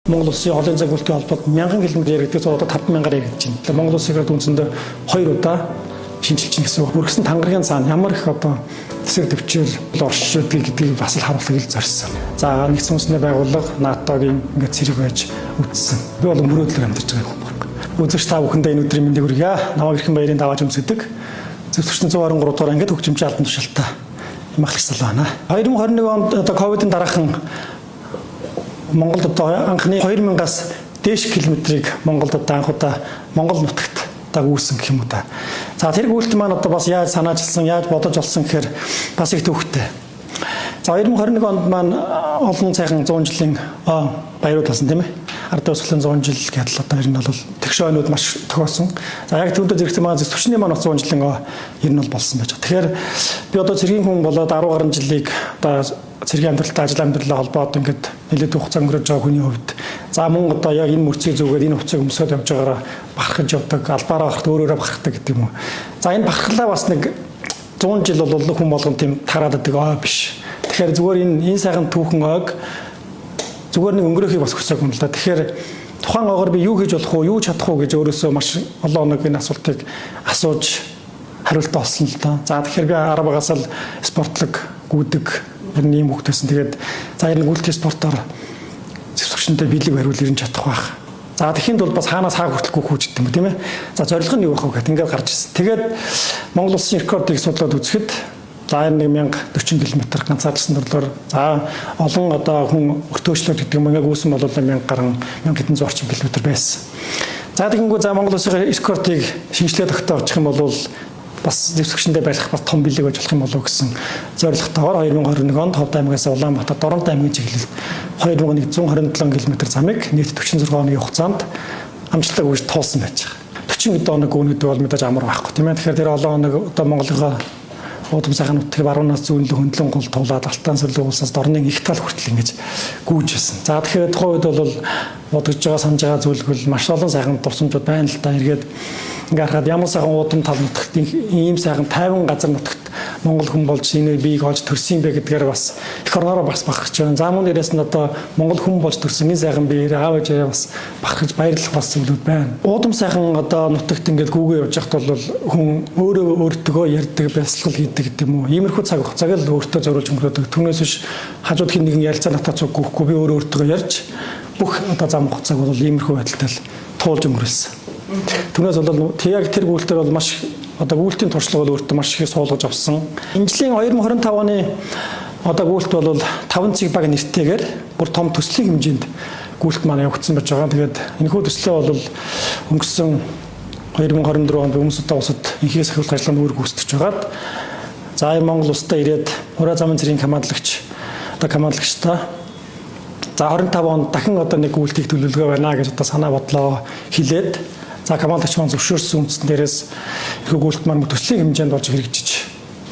Монгол Улсын олон загварлын холбоод 1000 км яригддаг одоо 5000-аар яригдж байна. Тэгээ Монгол Улсыг үндсэндээ 2 удаа шинжилж чинь гэсэн. Үргэсэн тангаргийн цаана ямар их одоо тэсэг төвчээр оршиж гэдгийг бас л харуулахыг зорьсон. За нэгдсэн үндэсний байгууллага НАТОгийн ингээд зэрэг байж үтсэн. Би бол мөрөөдлөөр амьдарч байгаа юм байна. Үзэгч та бүхэндээ энэ өдрийн мэндийг хүргье. Намаг Эрхэн баярын давааж өмсөдөг. Зөвлөгчдийн 123 дугаар ангид хөгжимчин албан тушаалтай Имахлах Салаа байна. 2021 онд одоо ковидын дараахан Монголд одоо анхны 2000-аас дээш километрийг Монголд одоо анх удаа Монгол нутагт одоо үүсэн гэх юм уу та. За тэр гүйлт маань одоо бас яаж санаачилсан, яаж бодож олсон гэхээр бас их төвхтэй. За 2021 онд маань олон сайхан 100 жилийн баярууд болсон тийм ээ. Ард үсгэлийн 100 жил гэдэл одоо ер нь бол тэгш ойнууд маш тохиосон. За яг түүнтэй зэрэгцэн маань зөвчний маань 100 жилийн ер нь бол болсон байж байгаа. Тэгэхээр би одоо цэргийн хүн болоод 10 гаруй жилийг одоо цэргийн амьдралтай ажил амьдралаа холбоод ингээд нэлээд хугацаа өнгөрөөж байгаа хүний хувьд за мөн одоо яг энэ мөрцгийг зүгээд энэ хувцыг өмсөд явж байгаараа бахархаж явдаг, албаараа бахархад өөрөөрөө бахархдаг гэдэг юм уу. За энэ бахархлаа бас нэг 100 жил бол хүн болгон тийм тараад байдаг биш. Тэгэхээр зүгээр энэ сайхан түүхэн ойг зүгээр нэг өнгөрөхийг бас хүсэж байна л да. Тэгэхээр тухайн ойгоор би юу хийж болох уу, юу чадах уу гэж өөрөөсөө маш олон нэг энэ асуултыг асууж хариулт олсон л да. За тэгэхээр би 10 багаас л спортлог гүйдэг ер нь ийм хөвгтэйсэн. Тэгээд за ер нь гүйлтийн спортоор зөвсгчнтэй биелэг бариул ирэн чадах байх. За тэгэхэд бол бас хаанаас хаа хүртэл гүйхүүждэг юм тийм ээ. За зорилго нь юу байх вэ гэхэд ингээд гарч ирсэн. Тэгээд Монгол Улсын рекордыг судлаад үзэхэд за 1040 км ганцаарчлсан төрлөөр за олон одоо хүн өртөөчлөд гэдэг юм яг үүсэн бол 1000 гаруй 1000 орчим километр байсан. За тэгэнгүүт за Монгол Улсын рекордыг шинжлэх тогтоож очих юм бол бас зөвсгчэндээ барих бас том бэлэг байж болох юм болов гэсэн зорилготойгоор 2021 онд Ховд аймгаас Улаанбаатар Доронт аймгийн чиглэлд 2127 км замыг нийт 46 хоногийн хугацаанд амжилттай үрж туулсан байж байгаа. 40 хоног өгнөд бол мэдээж амар байхгүй тийм ээ. Тэгэхээр тэр олон хоног одоо Монголынхаа удам сайхан нутгийг баруунаас зүүнлөө хөндлөн гол туулаад алтан сүрлэг улсаас дорны их тал хүртэл ингэж гүйж байсан. За тэгэхээр тухайн үед бол бодож байгаа санаж байгаа зүйлгүй маш олон сайхан дурсамжууд байна л да. Эргээд ингээ харахад ямар сайхан удам тал нутагт ийм сайхан тайван газар нутагт Монгол хүн болж энэ биеийг олж төрсөн бэ гэдгээр бас их орнороо бас бахархаж байна. За мөн дээрээс нь одоо Монгол хүн болж төрсөн энэ сайхан биеэр аав ээжээ бас бахархаж баярлах бас зүйлүүд байна. Удам сайхан одоо нутагт ингээд гүүгээ явж байхад бол хүн өөрөө өөртөө ярьдаг, бясалгал хийдэг гэдэг юм уу. Иймэрхүү цаг хугацааг л өөртөө зориулж өнгөрөөдөг. Түүнээс биш хажууд хин нэгэн ярилцаа натаа цуг гүхгүй би өөртөө ярьж бүх одоо зам хугацааг бол иймэрхүү байдалтай л туулж өнгөрөөсөн. Түүнээс бол яг тэр гүйлтээр бол маш одоо гүйлтийн туршлага бол өөртөө маш их суулгаж авсан. Энэ жилийн 2025 оны одоо гүйлт бол 5 цэг баг нэртэйгээр бүр том төслийн хэмжээнд гүйлт маань явагдсан байж байгаа. Тэгээд энэхүү төслөө бол өнгөрсөн 2024 онд Өмнөд улсад инхээс ахиулах ажиллагааны үүрэг гүйцэтгэж байгаад за Монгол улстай ирээд Ураа замын цэргийн командлагч одоо командлагчтай за 25 онд дахин одоо нэг гүйлтийг төлөвлөгөө байна гэж одоо санаа бодлоо хэлээд за командлагч маань зөвшөөрсөн үндсэн дээрээс их гүйлт маань төслийн хэмжээнд болж хэрэгжиж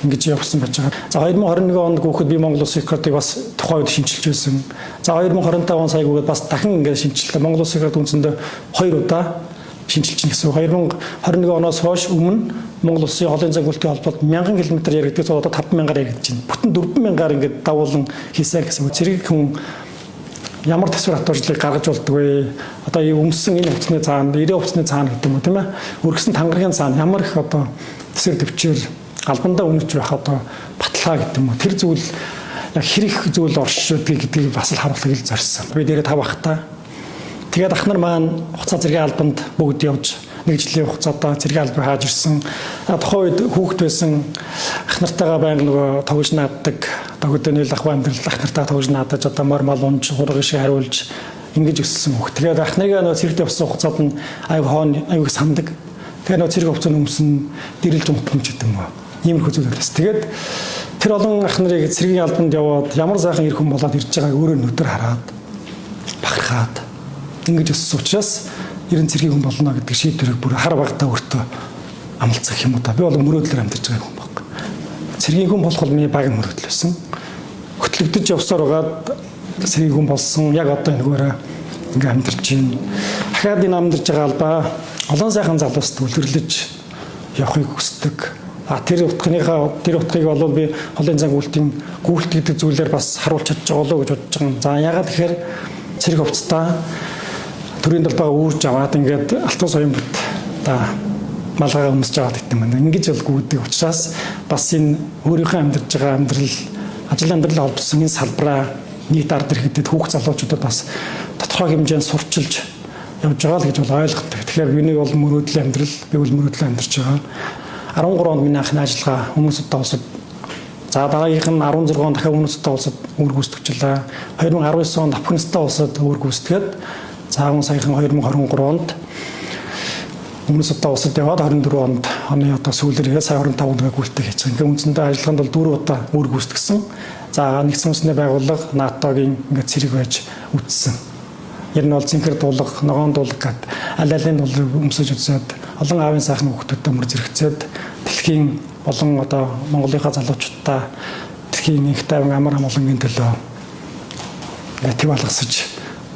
ингэж явсан байж байгаа. За 2021 онд гүөхөд би Монгол Улсын рекордыг бас тухайн үед шинжилж байсан. За 2025 он сая гүгээд бас дахин ингэж шинжиллээ. Монгол Улсын рекорд үндсэндээ 2 удаа шинжилж чинь гэсэн. 2021 оноос хойш өмнө Монгол Улсын олон загварлын холбоод 1000 км яригддаг одоо 5000-аар яригдж байна. Бүтэн 4000-аар ингэж давуулан хийсэн гэсэн. Цэрэг хүн ямар төсвөр хатуужлыг гаргаж болдог вэ? Одоо өмссөн энэ хувцсны цаана, 90 хувцсны цаана гэдэг юм уу тийм ээ? Үргэсэн тангаргийн цаана ямар их одоо төсвөр төвчээр албандаа үнэч байх одоо баталгаа гэдэг юм уу? Тэр зүйл яг хэрэг зүйл оршиж гэдгийг бас л харуулахыг л зорьсон. Би дээрээ 5 ахтай. Тэгээд ах нар маань хуцаа цэргийн албанд бүгд явж нэг жилийн хугацаатаа цэргийн албыг хааж ирсэн. Тухайн үед хүүхэд байсан ах нартайгаа байнга нөгөө тогж нааддаг. Тогтөөнөл ах амьдрал ах нартаа тогж наадаж одоо мор мал унж хургын шиг хариулж ингэж өссөн хүүхэд. Тэгээд ах нарыг нөгөө цэрэгт явсан хугацаанд нь аюу сандаг. Тэгээд нөгөө цэрэг хувцас өмсөн дэрэлж унтмж гэдэг юм уу. Иймэрхүү зүйл байсан. Тэгээд тэр олон ах нарыг цэргийн албанд яваад ямар сайхан ир хүн болоод ирж байгааг өөрөө нүдээр хараад бахархаад ингэж өссөн учраас ерэн цэргийн хүн болно гэдэг шийдвэрийг бүр хар багтаа өөртөө амлацсан юм уу та. Би бол мөрөөдлөөр амьдарч байгаа хүн баг. Цэргийн хүн болох бол миний баг мөрөөдөл байсан. Хөтлөгдөж явсаар байгаад цэргийн хүн болсон. Яг одоо энэгээр ингээ амьдарч байна. Дахиад энэ амьдарч байгаа албаа олон сайхан залууст үлгэрлэж явахыг хүсдэг. Тэр утгыг бол би холын зан гүйлт гэдэг зүйлээр бас харуулж чадж байгаа болов уу гэж бодож байгаа. За ягаад тэгэхээр цэрэг хувцастаа төрийн талбайгаа үүрж аваад ингээд алтан соён бот одоо малгайгаа өмсөж аваад гэдэг юм байна. Ингэж бол гүйдэг учраас бас энэ өөрийнхөө амьдарч байгаа амьдрал, ажил амьдрал холбосон энэ салбараа нийт ард ирэхэд хүүхд залуучуудад бас тодорхой хэмжээнд сурчилж явж байгаа л гэж бол ойлгодог. Тэгэхээр миний бол мөрөөдлийн амьдрал, би бол мөрөөдлөө амьдарч байгаа. 13 онд миний анхны ажиллагаа хүмүүстэй улсад. За дараагийнх нь 16 онд дахиад хүмүүстэй улсад үүрэг гүйцэтгүүлээ. 2019 онд Афганистан улсад үүрэг гүйцэтгээд цаахан саяхан 2023 онд хүмүүстэй улсад яваад 24 онд оны одоо сүүлээр сая 25 онд гүйцэтгэх хийж байгаа. Ингээ үндсэндээ ажиллагаанд бол 4 удаа үүрэг гүйцэтгсэн. За нэгдсэн үндэсний байгууллага НАТОгийн ингээ цэрэг байж үтсэн. Ер нь бол цэнхэр дуулга, ногоон дуулга гэд аль алын дуулгыг өмсөж үзээд олон аавын сайхан хүүхдүүдтэй мөр зэрэгцээд дэлхийн болон одоо Монголынхаа залуучуудаа дэлхийн их тайван амар амгалангийн төлөө төв алгасаж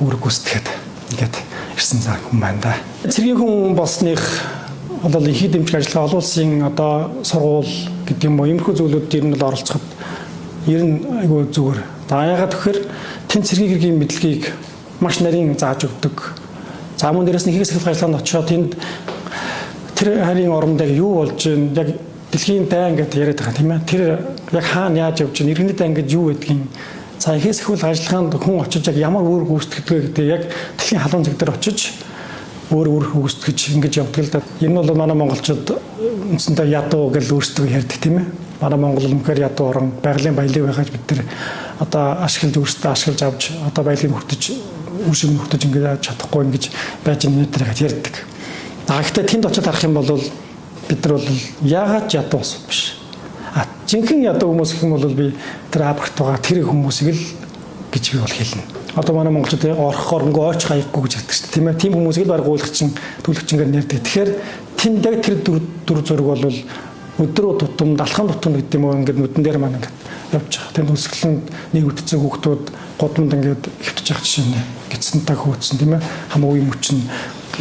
үүрэг гүйцэтгэхэд ингээд ирсэн цаг хүн байна да. Цэргийн хүн болсных бол их дэмжих ажиллагаа олон улсын одоо сургууль гэдэг юм уу иймэрхүү зүйлүүд ер нь бол оролцоход ер нь айгүй зүгээр. За яагаад гэхээр тэн цэргийн хэргийн мэдлэгийг маш нарийн зааж өгдөг. За мөн дээрээс нь ихээс их ажиллагаанд очиод тэнд тэр харийн оронд юу болж байна? Яг дэлхийн дайн гэдэг яриад байгаа тийм ээ. Тэр яг хаана яаж явж байна? Иргэний дайн гэж юу гэдгийг за ихээс их ажиллагаанд хүн очиж яг ямар үүрэг гүйцэтгэдэг гэдэг яг дэлхийн халуун зэг дээр очиж үүрэг гүйцэтгэж ингэж явдаг л да. Энэ бол манай монголчууд үндсэндээ ядуу гэж өөрсдөө ярьдаг тийм ээ. Манай Монгол үнэхээр ядуу орн, байгалийн баялаг байхаж бид нар одоо ашиглаж өөрсдөө ашиглаж авч одоо баялагийг хүртэж үр шиг хүртэж ингэж чадахгүй ингэж байж нэтэр гэж ярьдаг. Гэхдээ тэнд очиод харах юм бол бид нар бол яагаад ядуу ус биш. Жинхэнэ ядуу хүмүүс гэх юм бол би тэр Африкт байгаа тэр хүмүүсийг л гэж би бол хэлнэ. Одоо манай монголчууд орох оронгоо ойч хаяггүй гэж хэлдэг шүү дээ. Тийм ээ. Тийм хүмүүсийг л баргуулагчин, төлөвчнгээр нэрдэг. Тэгэхээр тэнд яг тэр дүр зураг бол өдрөө тутамд, алхам тутамд гэдэг юм уу ингээд нүдэн дээр маань ингээд явж байгаа. Тэнд үсгэлэнд нэг үтцэн хүүхдүүд годмонд ингээд хөвтөж явах жишээ нэ. Гитсэнтэй хөөцсөн тийм ээ. Хамаагүй мөчн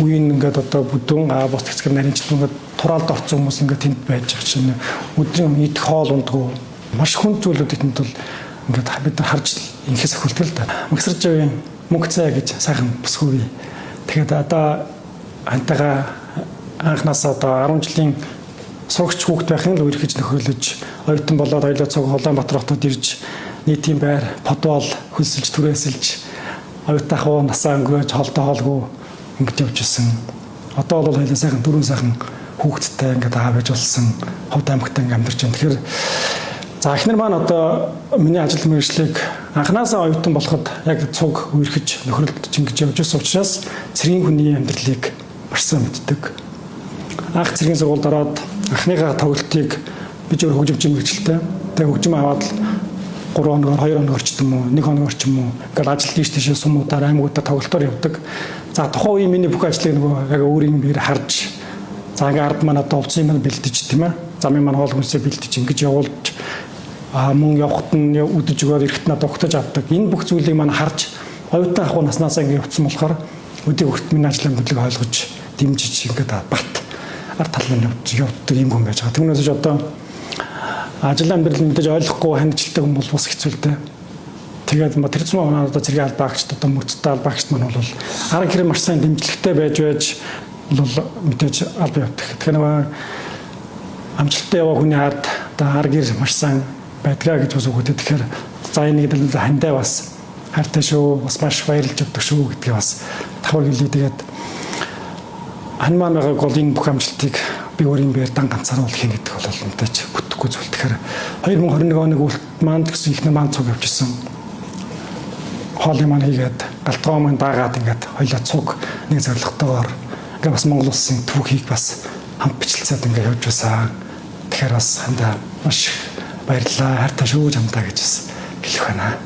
үеийн ингээд одоо бүдүүн бос тэцгэр нарийнчд ингээд тураалд орсон хүмүүс ингээд тэнд байж байгаа чинь өдрийн идэх хоол ундгүй маш хүн зүйлүүд тэнд бол ингээд бид нар харж инхээс хөлтөл та. Магсаржавын мөнгө цай гэж сайхан бүсгүй. Тэгэхээр одоо антайгаа анхнаасаа одоо 10 жилийн сурагч хүүхд байхын л үргэлж нөхөрлөж оюутан болоод хоёулаа цог Улаанбаатар хотод ирж нийтийн байр подвол хөлсөлж түрээсэлж оюутан хуу насаа өнгөрөөж холдоо хоолгүй ингэж явж исэн. Одоо бол хоёулаа сайхан дөрвөн сайхан хүүхдтэй ингээд аав ээж болсон Ховд аймагт ингээд амьдарч байна. Тэгэхээр за эхнэр маань одоо миний ажил мэргэжлийг анханасаа оюутан болоход яг цуг үерхэж нөхөрлөлдөж ингэж явж байсан учраас цэргийн хүний амьдралыг маш сайн мэддэг. Анх цэргийн сургуульд ороод анхныхаа тоглолтыг би зөв хөгжимч мэргэжилтэй. Тэгээ хөгжим аваад 3 хоногор 2 хоног орчим уу 1 хоног орчим уу ингээд ажил тийш тийш сумуудаар аймагуудаар тоглолтоор явдаг. За тухайн үеийн миний бүх ажлыг нөгөө яг өөрийн биер харж за ингээд ард маань одоо овцын маань бэлдэж тийм ээ. Замын маань хоол хүнсээ бэлдэж ингэж явуулж мөн явахт нь үдэж өгөөд эрэхт надад огтож авдаг. Энэ бүх зүйлийг маань харж оюутан ахуй наснаасаа ингээд явцсан болохоор өдөө хөрт миний ажлын хөдөлгөөг ойлгож дэмжиж ингээд бат ард талын явдаг юм хүн байж байгаа. Түүнээс одоо ажил амьдрал мэдээж ойлгохгүй ханджилттай хүн бол бас хэцүү л дээ. Тэгээд тэр зүүн оноо одоо цэргийн албаагчд одоо мөрцтэй албаагчд маань бол арга хэрэг маш сайн дэмжлэгтэй байж бол мэдээж албаа явдаг. Тэгэхээр нэг амжилттай яваа хүний ард одоо арга хэрэг маш сайн байдгаа гэж бас үгүйтэй. Тэгэхээр за энийг л хандаа бас хайртай шүү, бас маш баярлж өгдөг шүү гэдгийг бас давхар гэлээ. Тэгээд хан маань байгааг бол энэ бүх амжилтыг би өөрийн биеэр дан ганцаараа бол хийнэ гэдэг бол мэдээж бүтэхгүй зүйл. Тэгэхээр 2021 оны үлт маань гэсэн ихнэр маань цуг явж исэн. Хоолын маань хийгээд галтгоо маань даагаад ингээд хоёлаа цуг нэг зорилготойгоор ингээд бас Монгол улсын түүхийг бас хамт бичлцээд ингээд явж байсан. Тэгэхээр бас хандаа маш баярлалаа. Хайртай шүү хамтаа гэж бас хэлэх байна.